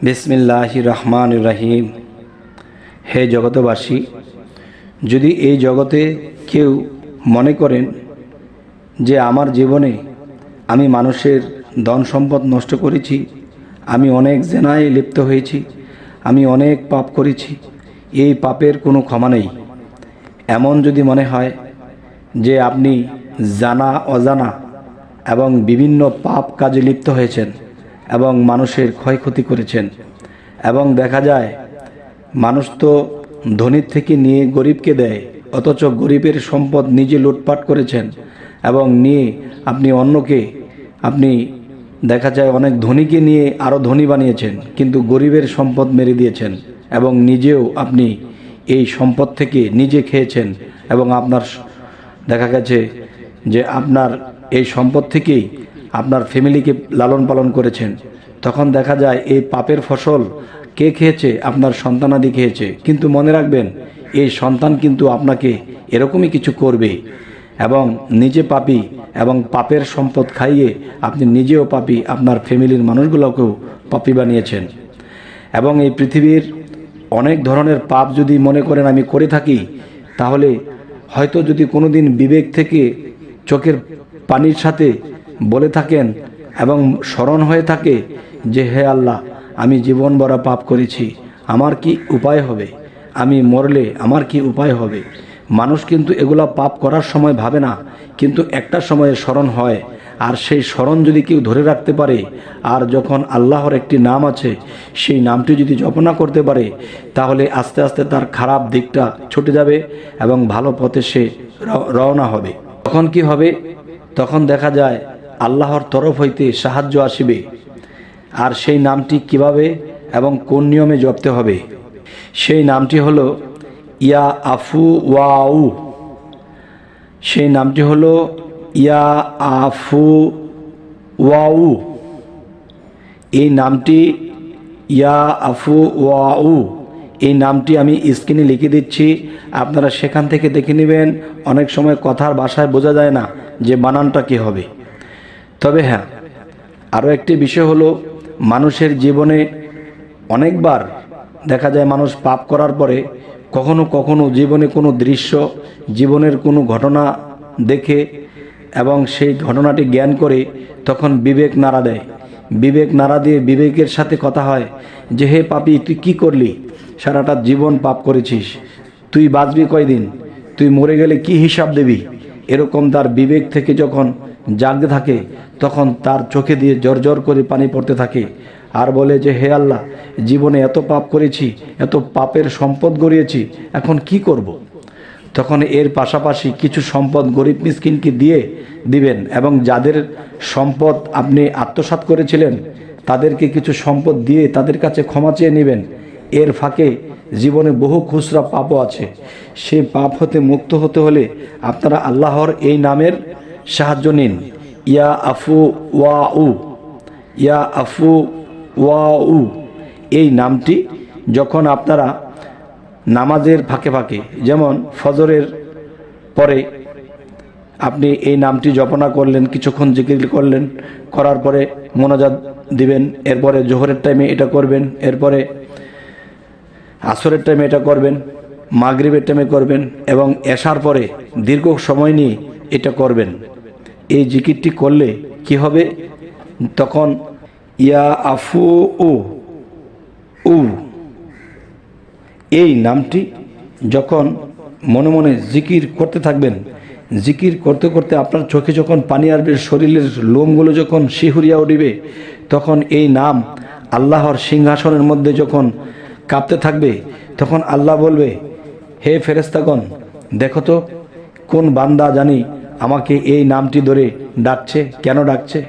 বিসমিল্লাহির রহমানির রহিম। হে জগতবাসী, যদি এই জগতে কেউ মনে করেন যে আমার জীবনে আমি মানুষের ধন সম্পদ নষ্ট করেছি, আমি অনেক জেনায় লিপ্ত হয়েছি, আমি অনেক পাপ করেছি, এই পাপের কোনো ক্ষমা নেই, এমন যদি মনে হয় যে আপনি জানা অজানা এবং বিভিন্ন পাপ কাজে লিপ্ত হয়েছেন এবং মানুষের ক্ষয়ক্ষতি করেছেন, এবং দেখা যায় মানুষ তো ধনীর থেকে নিয়ে গরিবকে দেয়, অথচ গরিবের সম্পদ নিজে লুটপাট করেছেন এবং নিয়ে আপনি অন্যকে দেখা যায় অনেক ধনীকে নিয়ে আরও ধনী বানিয়েছেন, কিন্তু গরিবের সম্পদ মেরে দিয়েছেন এবং নিজেও আপনি এই সম্পদ থেকে নিজে খেয়েছেন এবং আপনার দেখা গেছে যে আপনার এই সম্পদ থেকেই আপনার ফ্যামিলিকে লালন পালন করেছেন। তখন দেখা যায় এই পাপের ফসল কে খেয়েছে? আপনার সন্তানাদি খেয়েছে। কিন্তু মনে রাখবেন, এই সন্তান কিন্তু আপনাকে এরকমই কিছু করবে এবং নিজে পাপী এবং পাপের সম্পদ খাইয়ে আপনি নিজেও পাপী, আপনার ফ্যামিলির মানুষগুলোকেও পাপী বানিয়েছেন। এবং এই পৃথিবীর অনেক ধরনের পাপ যদি মনে করেন আমি করে থাকি, তাহলে হয়তো যদি কোনো দিন বিবেক থেকে চোখের পানির সাথে বলে থাকেন এবং স্মরণ হয়ে থাকে যে হে আল্লাহ, আমি জীবন ভরা পাপ করেছি, আমার কি উপায় হবে? আমি মরলে আমার কি উপায় হবে? মানুষ কিন্তু এগুলা পাপ করার সময় ভাবে না, কিন্তু একটা সময়ে স্মরণ হয়। আর সেই স্মরণ যদি কেউ ধরে রাখতে পারে, আর যখন আল্লাহর একটি নাম আছে সেই নামটি যদি জপনা করতে পারে, তাহলে আস্তে আস্তে তার খারাপ দিকটা ছুটে যাবে এবং ভালো পথে সে রওনা হবে। তখন কি হবে? তখন দেখা যায় আল্লাহর তরফ হইতে সাহায্য আসিবে। আর সেই নামটি কিভাবে এবং কোন নিয়মে জপতে হবে? সেই নামটি হলো ইয়া আফু ওয়াউ। সেই নামটি হলো ইয়া আফু ওয়াউ। এই নামটি ইয়া আফু ওয়াউ, এই নামটি আমি স্ক্রিনে লিখে দিচ্ছি, আপনারা সেখান থেকে দেখে নেবেন। অনেক সময় কথার ভাষায় বোঝা যায় না যে বানানটা কী হবে। তবে হ্যাঁ, আরও একটি বিষয় হলো, মানুষের জীবনে অনেকবার দেখা যায় মানুষ পাপ করার পরে কখনো কখনো জীবনে কোনো দৃশ্য, জীবনের কোনো ঘটনা দেখে এবং সেই ঘটনাটি জ্ঞান করে তখন বিবেক নাড়া দেয়। বিবেক নাড়া দিয়ে বিবেকের সাথে কথা হয় যে হে পাপী, তুই কি করলি? সারাটা জীবন পাপ করেছিস, তুই বাঁচবি কয়দিন? তুই মরে গেলে কি হিসাব দেবি? এরকম তার বিবেক থেকে যখন জাগতে থাকে, তখন তার চোখে দিয়ে জর জর করে পানি পড়তে থাকে আর বলে যে হে আল্লাহ, জীবনে এত পাপ করেছি, এত পাপের সম্পদ গড়িয়েছি, এখন কি করব? তখন এর পাশাপাশি কিছু সম্পদ গরিব মিসকিনকে দিয়ে দিবেন এবং যাদের সম্পদ আপনি আত্মসাৎ করেছিলেন তাদেরকে কিছু সম্পদ দিয়ে তাদের কাছে ক্ষমা চেয়ে নেবেন। এর ফাঁকে জীবনে বহু খুচরা পাপও আছে। সেই পাপ হতে মুক্ত হতে হলে আপনারা আল্লাহর এই নামের সাহায্য নিন, ইয়া আফু ওয়াউ। ইয়া আফু ওয়াউ এই নামটি যখন আপনারা নামাজের ফাঁকে ফাঁকে, যেমন ফজরের পরে আপনি এই নামটি জপনা করলেন, কিছুক্ষণ জিকির করলেন, করার পরে মোনাজাত দিবেন, এরপরে জোহরের টাইমে এটা করবেন, এরপরে আসরের টাইমে এটা করবেন, মাগরিবের টাইমে করবেন এবং এশার পরে দীর্ঘ সময় নিয়ে এটা করবেন। এই জিকিরটি করলে কি হবে? তখন ইয়া আফু উ এই নামটি যখন মনে মনে জিকির করতে থাকবেন, জিকির করতে করতে আপনার চোখে যখন পানি আসবে, শরীরের লোমগুলো যখন শিহুরিয়া উঠিবে, তখন এই নাম আল্লাহর সিংহাসনের মধ্যে যখন কাঁপতে থাকবে, তখন আল্লাহ বলবে হে ফেরেশতাগণ, দেখো তো কোন বান্দা জানি আমাকে এই নামটি ধরে ডাকছে, কেন ডাকছে?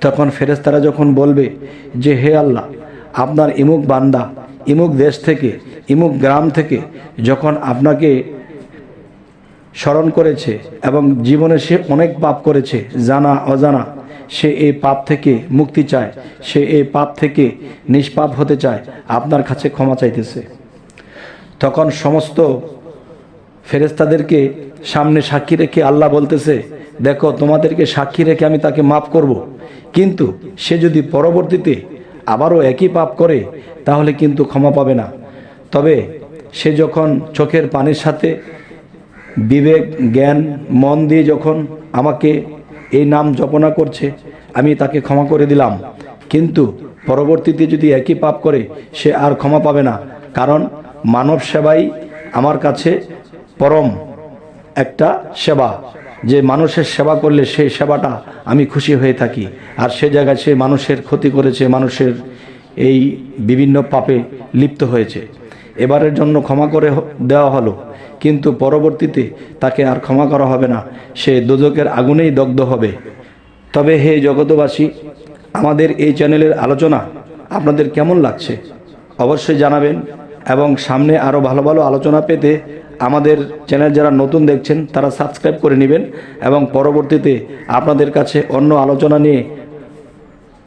তখন ফেরেশতারা যখন বলবে যে হে আল্লাহ, আপনার ইমুক বান্দা ইমুক দেশ থেকে, ইমুক গ্রাম থেকে যখন আপনাকে স্মরণ করেছে এবং জীবনে সে অনেক পাপ করেছে, জানা অজানা, সে এই পাপ থেকে মুক্তি চায়, সে এই পাপ থেকে নিষ্পাপ হতে চায়, আপনার কাছে ক্ষমা চাইতেছে। তখন সমস্ত ফেরেশতাদেরকে সামনে সাক্ষী রেখে আল্লাহ বলতেছে, দেখো তোমাদেরকে সাক্ষী রেখে আমি তাকে মাফ করব, কিন্তু সে যদি পরবর্তীতে আবারও একই পাপ করে তাহলে কিন্তু ক্ষমা পাবে না। তবে সে যখন চোখের পানির সাথে বিবেক জ্ঞান মন দিয়ে যখন আমাকে এই নাম জপনা করছে, আমি তাকে ক্ষমা করে দিলাম। কিন্তু পরবর্তীতে যদি একই পাপ করে সে আর ক্ষমা পাবে না, কারণ মানব সেবাই আমার কাছে পরম একটা সেবা, যে মানুষের সেবা করলে সেই সেবাটা আমি খুশি হয়ে থাকি। আর সে জায়গায় সে মানুষের ক্ষতি করেছে, মানুষের এই বিভিন্ন পাপে লিপ্ত হয়েছে। এবারের জন্য ক্ষমা করে দেওয়া হলো, কিন্তু পরবর্তীতে তাকে আর ক্ষমা করা হবে না, সে দোজখের আগুনেই দগ্ধ হবে। তবে হে জগতবাসী, আমাদের এই চ্যানেলের আলোচনা আপনাদের কেমন লাগছে অবশ্যই জানাবেন, এবং সামনে আরও ভালো ভালো আলোচনা পেতে আমাদের চ্যানেল যারা নতুন দেখছেন তারা সাবস্ক্রাইব করে নেবেন, এবং পরবর্তীতে আপনাদের কাছে অন্য আলোচনা নিয়ে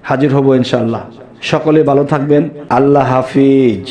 হাজির হব ইনশাআল্লাহ। সকলে ভালো থাকবেন। আল্লাহ হাফিজ।